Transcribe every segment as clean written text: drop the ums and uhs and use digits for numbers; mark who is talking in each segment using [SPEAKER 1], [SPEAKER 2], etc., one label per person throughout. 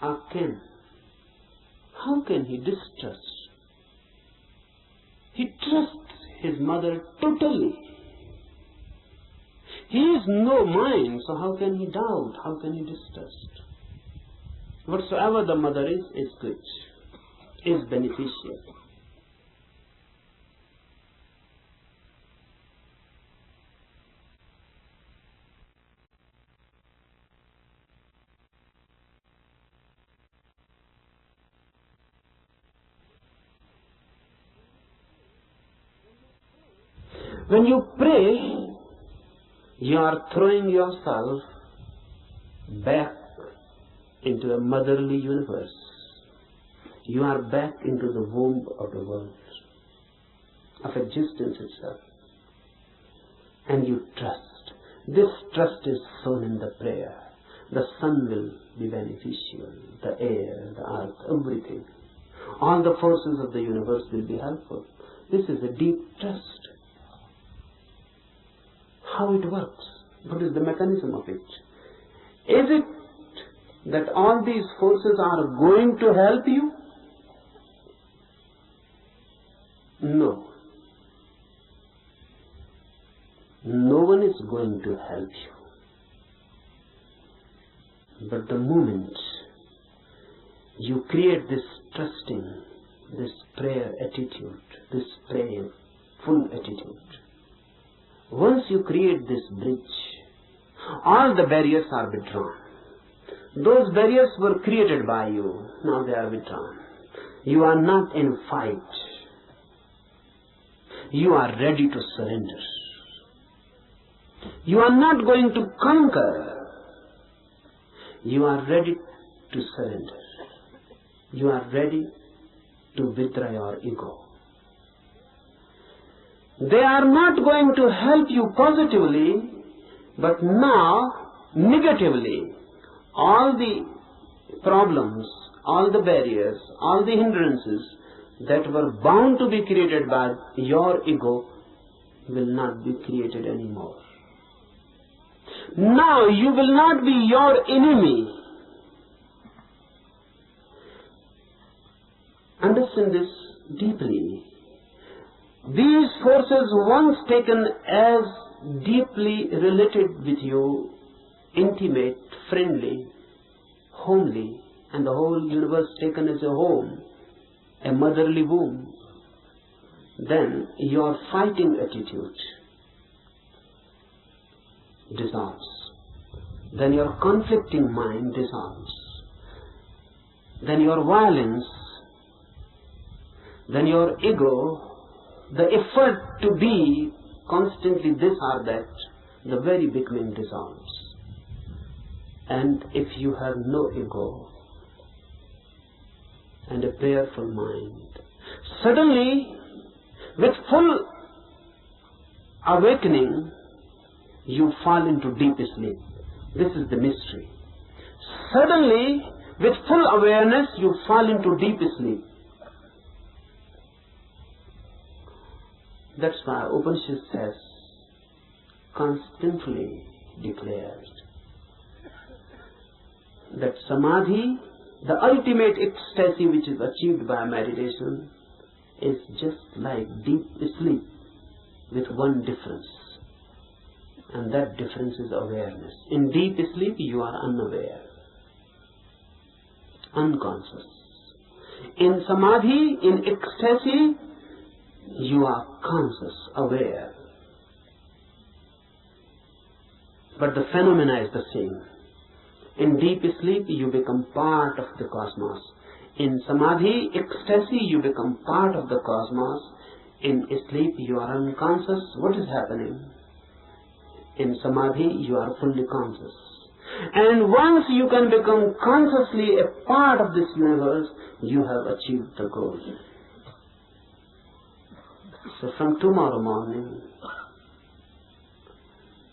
[SPEAKER 1] How can he distrust? He trusts his mother totally. He is no mind, so how can he doubt? How can he distrust? Whatsoever the mother is good, is beneficial. When you pray, you are throwing yourself back into a motherly universe. You are back into the womb of the world, of existence itself. And you trust. This trust is sown in the prayer. The sun will be beneficial, the air, the earth, everything. All the forces of the universe will be helpful. This is a deep trust. How it works? What is the mechanism of it? Is it that all these forces are going to help you? No. No one is going to help you. But the moment you create this trusting, this prayer attitude, this prayerful attitude, once you create this bridge, all the barriers are withdrawn. Those barriers were created by you. Now they are withdrawn. You are not in fight. You are ready to surrender. You are not going to conquer. You are ready to surrender. You are ready to withdraw your ego. They are not going to help you positively, but now negatively. All the problems, all the barriers, all the hindrances that were bound to be created by your ego will not be created anymore. Now you will not be your enemy. Understand this deeply. These forces, once taken as deeply related with you, intimate, friendly, homely, and the whole universe taken as a home, a motherly womb, then your fighting attitude dissolves. Then your conflicting mind dissolves. Then your violence, then your ego, the effort to be constantly this or that, the very beginning dissolves. And if you have no ego and a prayerful mind, suddenly, with full awakening, you fall into deep sleep. This is the mystery. Suddenly, with full awareness, you fall into deep sleep. That's why Upanishad says, constantly declares that samadhi, the ultimate ecstasy which is achieved by meditation, is just like deep sleep with one difference. And that difference is awareness. In deep sleep you are unaware, unconscious. In samadhi, in ecstasy, you are conscious, aware. But the phenomena is the same. In deep sleep, you become part of the cosmos. In samadhi, ecstasy, you become part of the cosmos. In sleep, you are unconscious. What is happening? In samadhi, you are fully conscious. And once you can become consciously a part of this universe, you have achieved the goal. So from tomorrow morning,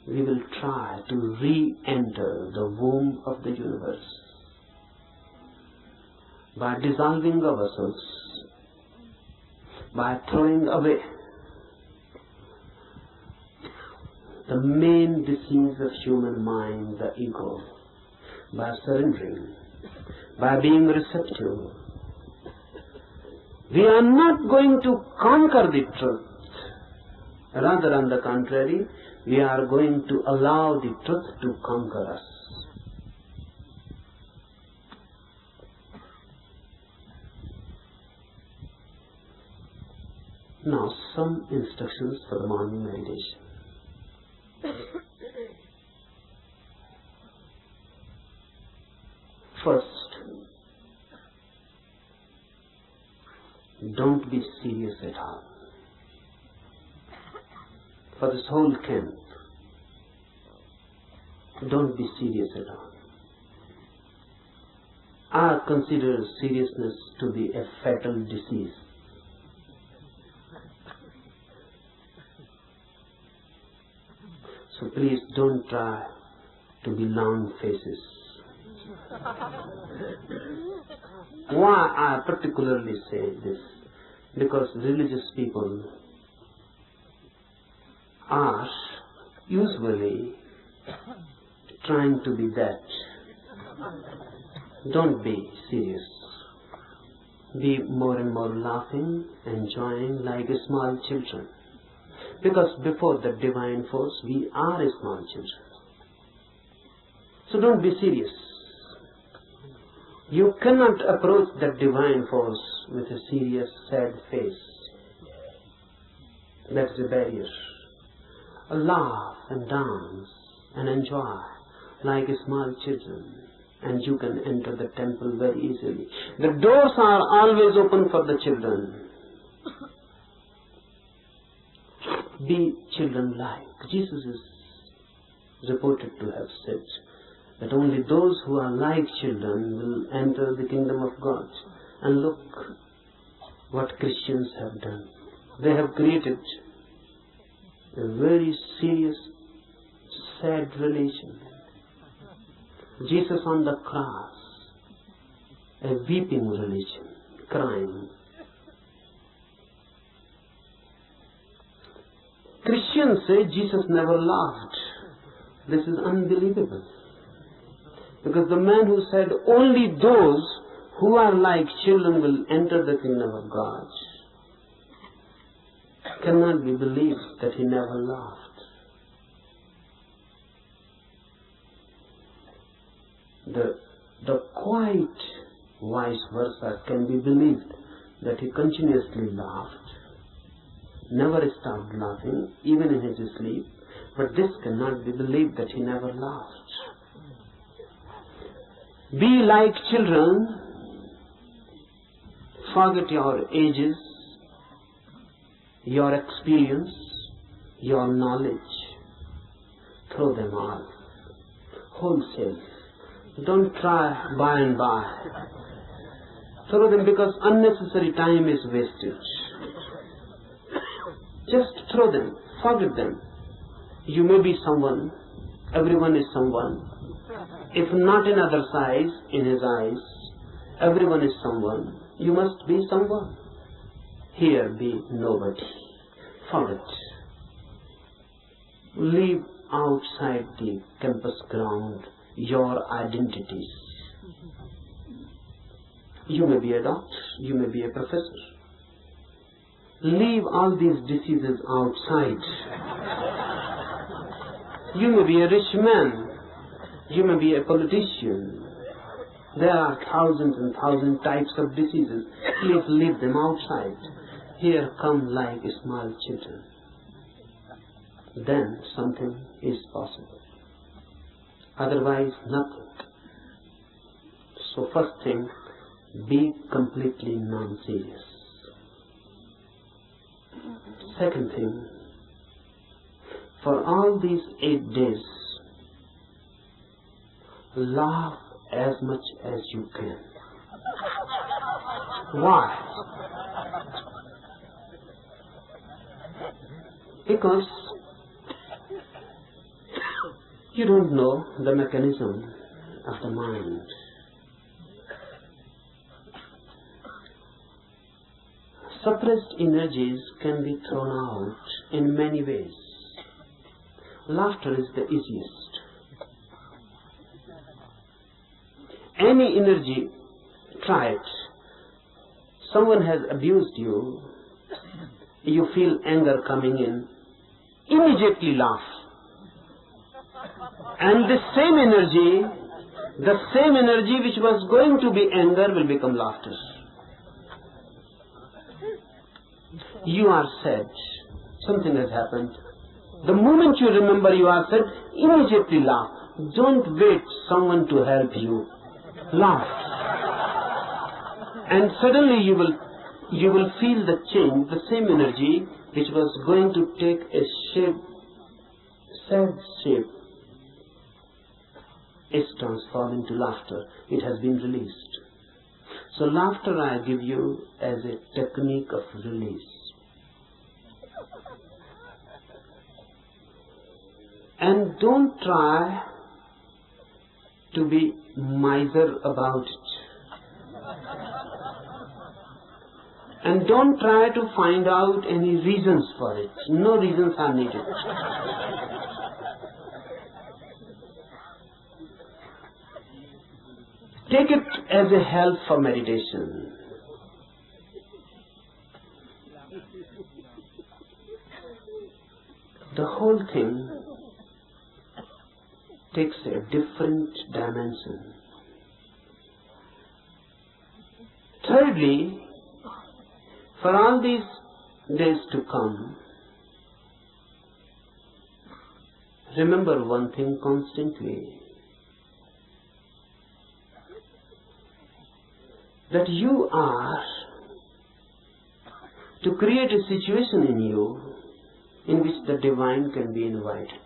[SPEAKER 1] we will try to re-enter the womb of the universe by dissolving ourselves, by throwing away the main disease of human mind, the ego, by surrendering, by being receptive. We are not going to conquer the truth. Rather, on the contrary, we are going to allow the truth to conquer us. Now, some instructions for the morning meditation. First, don't be serious at all. For this whole camp, don't be serious at all. I consider seriousness to be a fatal disease. So please don't try to be long faces. Why I particularly say this? Because religious people are usually trying to be that. Don't be serious. Be more and more laughing, enjoying like small children. Because before the divine force, we are small children. So don't be serious. You cannot approach the divine force with a serious, sad face. That's a barrier. Laugh and dance and enjoy like small children, and you can enter the temple very easily. The doors are always open for the children. Be children-like. Jesus is reported to have said that only those who are like children will enter the kingdom of God. And look what Christians have done. They have created a very serious, sad relation. Jesus on the cross, a weeping relation, crying. Christians say Jesus never laughed. This is unbelievable. Because the man who said only those who are like children will enter the kingdom of God cannot be believed that he never laughed. The quite vice versa can be believed, that he continuously laughed, never stopped laughing, even in his sleep, but this cannot be believed that he never laughed. Be like children, forget your ages, your experience, your knowledge, throw them all, wholesale. Don't try by and by. Throw them, because unnecessary time is wasted. Just throw them, forget them. You may be someone, everyone is someone. If not in other size, in his eyes, everyone is someone. You must be someone. Here be nobody. Forget. Leave outside the campus ground your identities. You may be a doctor, you may be a professor. Leave all these diseases outside. You may be a rich man, you may be a politician. There are thousands and thousands types of diseases. Please leave them outside. Here come like small children. Then something is possible. Otherwise, nothing. So first thing, be completely non-serious. Second thing, for all these 8 days, laugh as much as you can. Why? Because you don't know the mechanism of the mind. Suppressed energies can be thrown out in many ways. Laughter is the easiest. Any energy Try it. Someone has abused you. You feel anger coming in. Immediately laugh. And the same energy which was going to be anger will become laughter. You are sad. Something has happened. The moment you remember you are sad, immediately laugh. Don't wait someone to help you. Laugh. And suddenly you will feel the change, the same energy which was going to take a shape, sad shape, is transformed into laughter. It has been released. So laughter I give you as a technique of release. And don't try to be miser about it. And don't try to find out any reasons for it. No reasons are needed. Take it as a help for meditation. The whole thing takes a different dimension. Thirdly, for all these days to come, remember one thing constantly, that you are to create a situation in you in which the divine can be invited.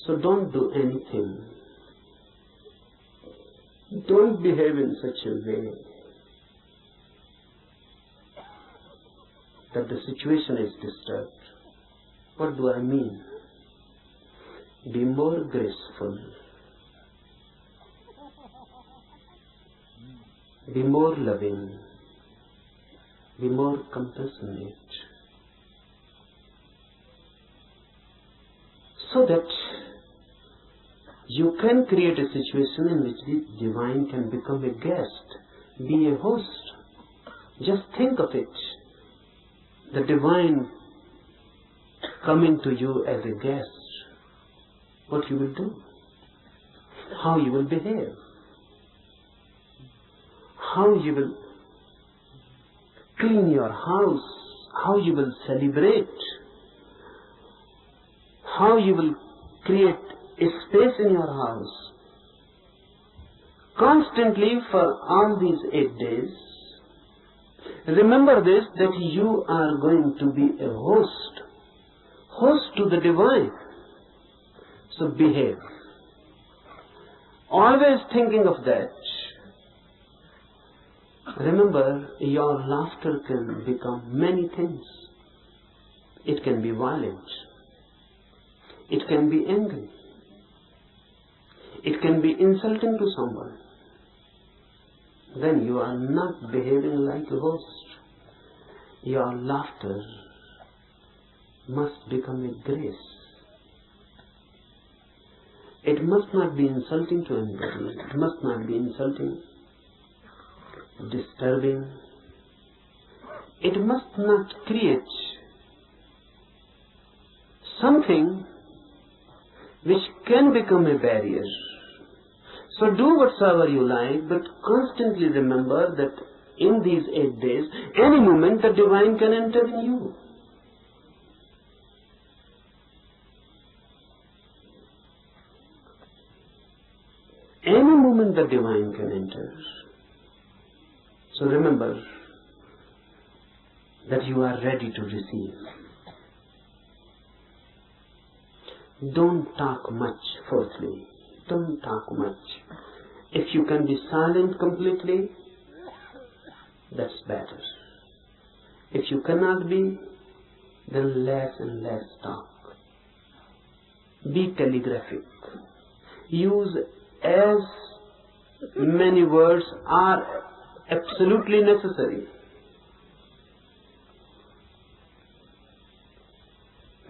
[SPEAKER 1] So don't do anything. Don't behave in such a way that the situation is disturbed. What do I mean? Be more graceful. Be more loving. Be more compassionate. So that you can create a situation in which the divine can become a guest, be a host. Just think of it. The divine coming to you as a guest. What you will do? How you will behave? How you will clean your house? How you will celebrate? How you will create a space in your house? Constantly for all these 8 days, remember this, that you are going to be a host to the divine. So behave. Always thinking of that. Remember, your laughter can become many things. It can be violent. It can be angry. It can be insulting to someone. Then you are not behaving like a host. Your laughter must become a grace. It must not be insulting to anybody. It must not be insulting, disturbing. It must not create something which can become a barrier. So do whatsoever you like, but constantly remember that in these 8 days, any moment the divine can enter in you. Any moment the divine can enter. So remember that you are ready to receive. Don't talk much, fourthly. Don't talk much. If you can be silent completely, that's better. If you cannot be, then less and less talk. Be telegraphic. Use as many words are absolutely necessary.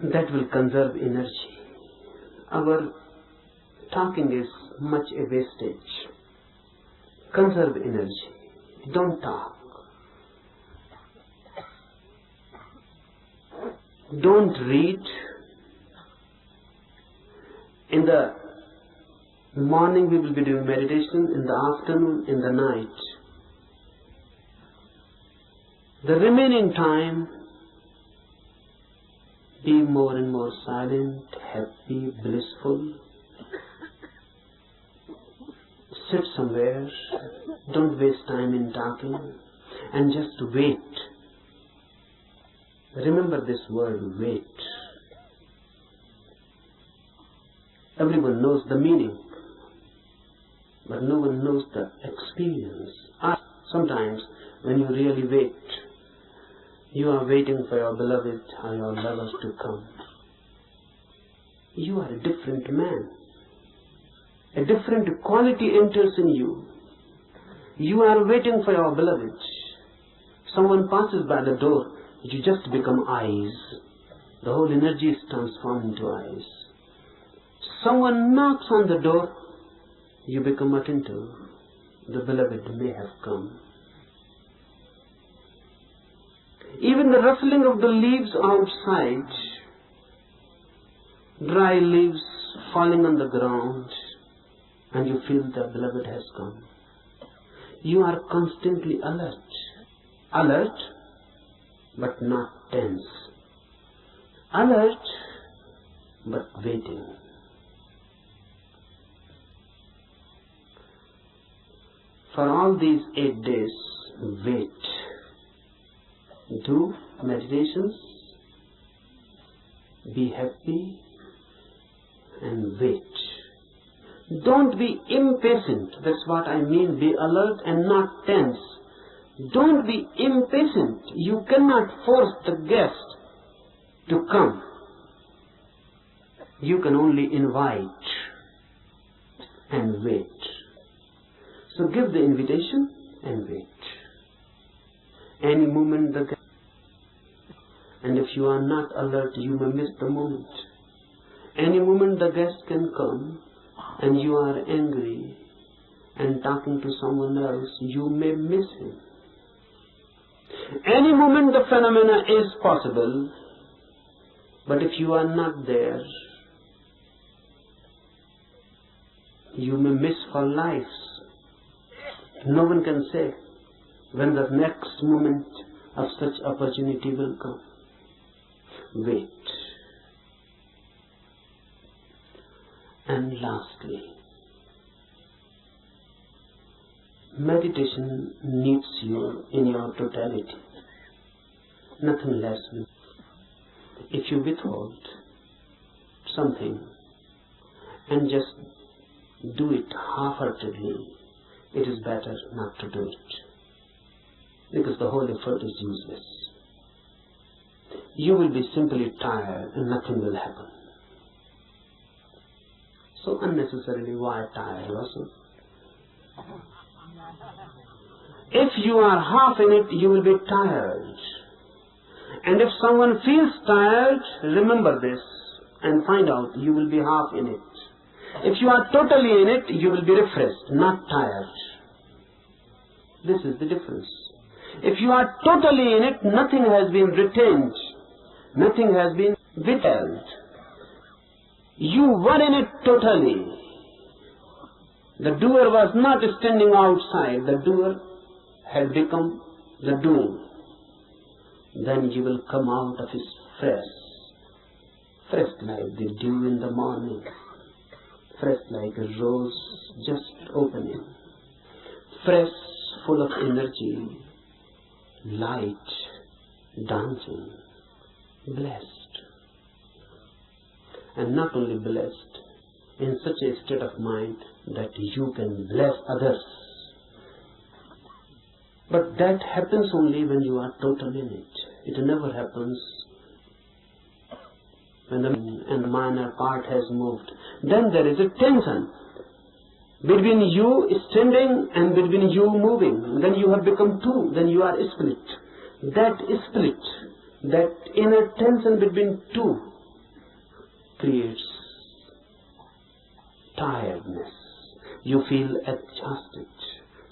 [SPEAKER 1] That will conserve energy. Our talking is much a wastage. Conserve energy. Don't talk. Don't read. In the morning we will be doing meditation, in the afternoon, in the night. The remaining time, be more and more silent, happy, blissful. Sit somewhere, don't waste time in talking, and just wait. Remember this word, wait. Everyone knows the meaning, but no one knows the experience. Sometimes when you really wait, you are waiting for your beloved or your lover to come. You are a different man. A different quality enters in you. You are waiting for your beloved. Someone passes by the door, you just become eyes. The whole energy is transformed into eyes. Someone knocks on the door, you become attentive. The beloved may have come. Even the rustling of the leaves outside, dry leaves falling on the ground, and you feel the beloved has come. You are constantly alert. Alert, but not tense. Alert, but waiting. For all these 8 days, wait. Do meditations, be happy, and wait. Don't be impatient. That's what I mean. Be alert and not tense. Don't be impatient. You cannot force the guest to come. You can only invite and wait. So give the invitation and wait. Any moment the guest, and if you are not alert, you may miss the moment. Any moment the guest can come, and you are angry and talking to someone else, you may miss him. Any moment the phenomena is possible, but if you are not there, you may miss for life. No one can say when the next moment of such opportunity will come. Wait. And lastly, meditation needs you in your totality, nothing less. If you withhold something and just do it half-heartedly, it is better not to do it, because the whole effort is useless. You will be simply tired and nothing will happen. So unnecessarily, why tire yourself? If you are half in it, you will be tired. And if someone feels tired, remember this and find out you will be half in it. If you are totally in it, you will be refreshed, not tired. This is the difference. If you are totally in it, nothing has been retained, nothing has been withheld. You were in it totally. The doer was not standing outside. The doer had become the doing. Then you will come out of his fresh like the dew in the morning, fresh like a rose just opening, fresh, full of energy, light, dancing, blessed. And not only blessed, in such a state of mind that you can bless others. But that happens only when you are totally in it. It never happens when the minor part has moved. Then there is a tension between you standing and between you moving. Then you have become two. Then you are split. That split, that inner tension between two, creates tiredness. You feel exhausted.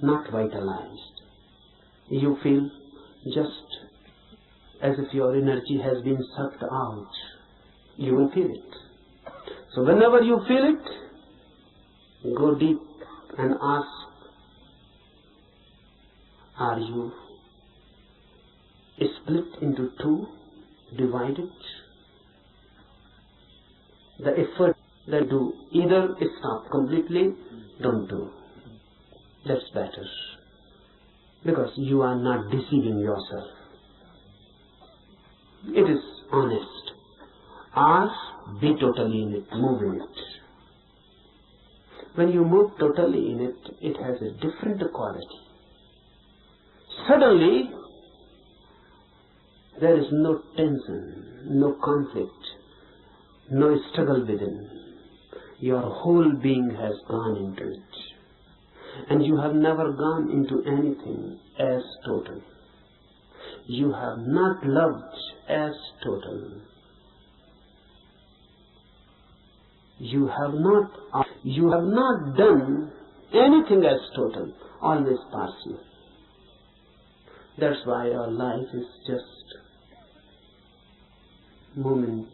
[SPEAKER 1] not vitalized. You feel just as if your energy has been sucked out. You will feel it. So whenever you feel it, go deep and ask, are you split into two, divided? The effort that do, either stop completely, don't do. That's better. Because you are not deceiving yourself. It is honest. Or be totally in it, move in it. When you move totally in it, it has a different quality. Suddenly, there is no tension, no conflict, no struggle within. Your whole being has gone into it. And you have never gone into anything as total. You have not loved as total. You have not done anything as total, always partial. That's why our life is just moment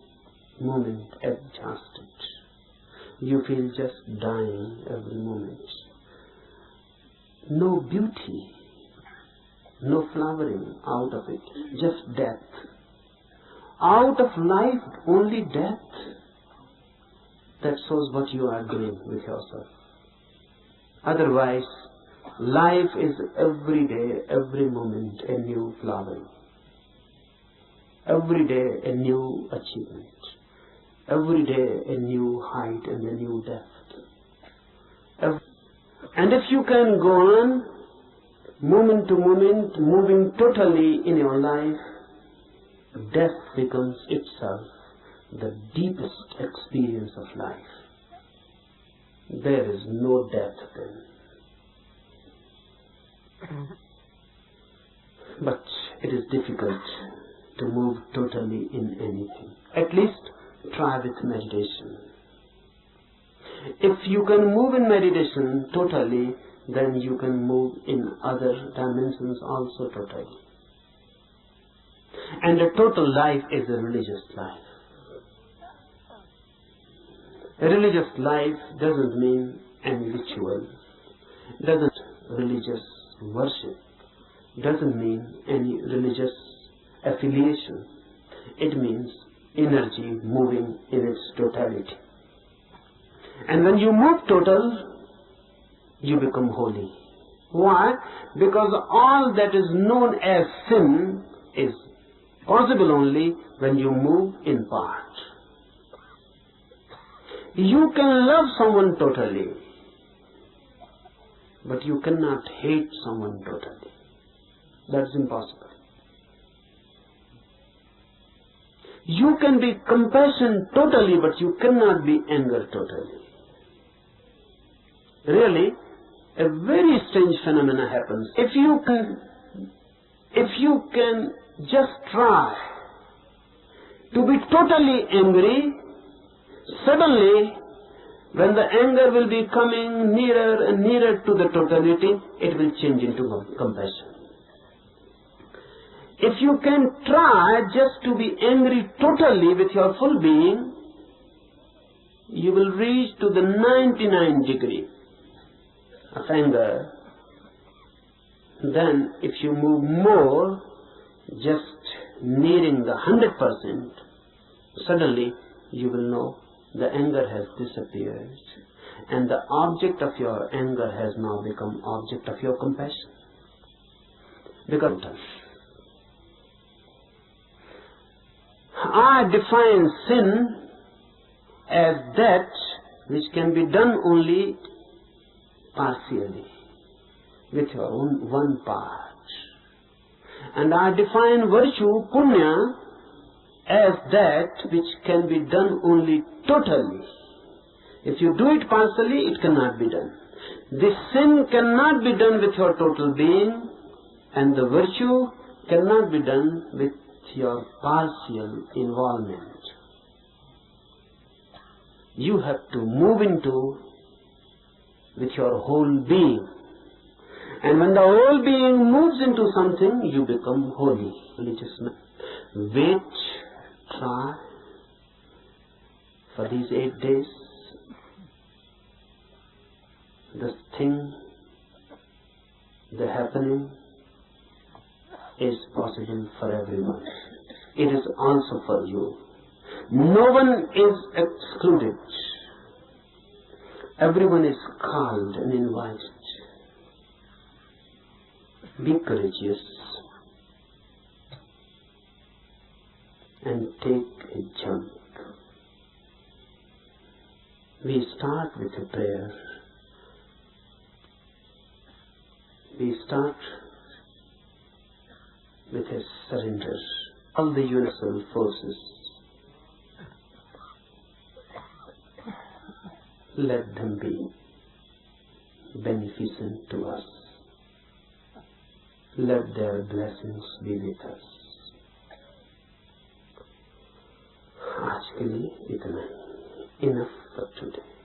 [SPEAKER 1] adjusted. You feel just dying every moment. No beauty, no flowering out of it, just death. Out of life, only death. That shows what you are doing with yourself. Otherwise, life is every day, every moment a new flowering. Every day a new achievement. Every day a new height and a new depth. And if you can go on, moment to moment, moving totally in your life, death becomes itself the deepest experience of life. There is no death then. But it is difficult to move totally in anything. At least try with meditation. If you can move in meditation totally, then you can move in other dimensions also totally. And a total life is a religious life. A religious life doesn't mean any ritual, doesn't religious worship, doesn't mean any religious affiliation. It means energy moving in its totality. And when you move total, you become holy. Why? Because all that is known as sin is possible only when you move in part. You can love someone totally, but you cannot hate someone totally. That's impossible. You can be compassion totally, but you cannot be anger totally. Really, a very strange phenomena happens. If you can just try to be totally angry, suddenly, when the anger will be coming nearer and nearer to the totality, it will change into compassion. If you can try just to be angry totally with your full being, you will reach to the 99 degree of anger. Then, if you move more, just nearing the 100%, suddenly you will know the anger has disappeared, and the object of your anger has now become object of your compassion. Because I define sin as that which can be done only partially, with your own one part. And I define virtue, punya, as that which can be done only totally. If you do it partially, it cannot be done. This sin cannot be done with your total being, and the virtue cannot be done with your partial involvement. You have to move into with your whole being. And when the whole being moves into something, you become holy, religious man. Wait, try for these 8 days. This thing, the happening, is possible for everyone. It is also for you. No one is excluded. Everyone is called and invited. Be courageous and take a jump. We start with a prayer. We start with a surrender. All the universal forces, let them be beneficent to us. Let their blessings be with us. आज के लिए इतना, enough for today.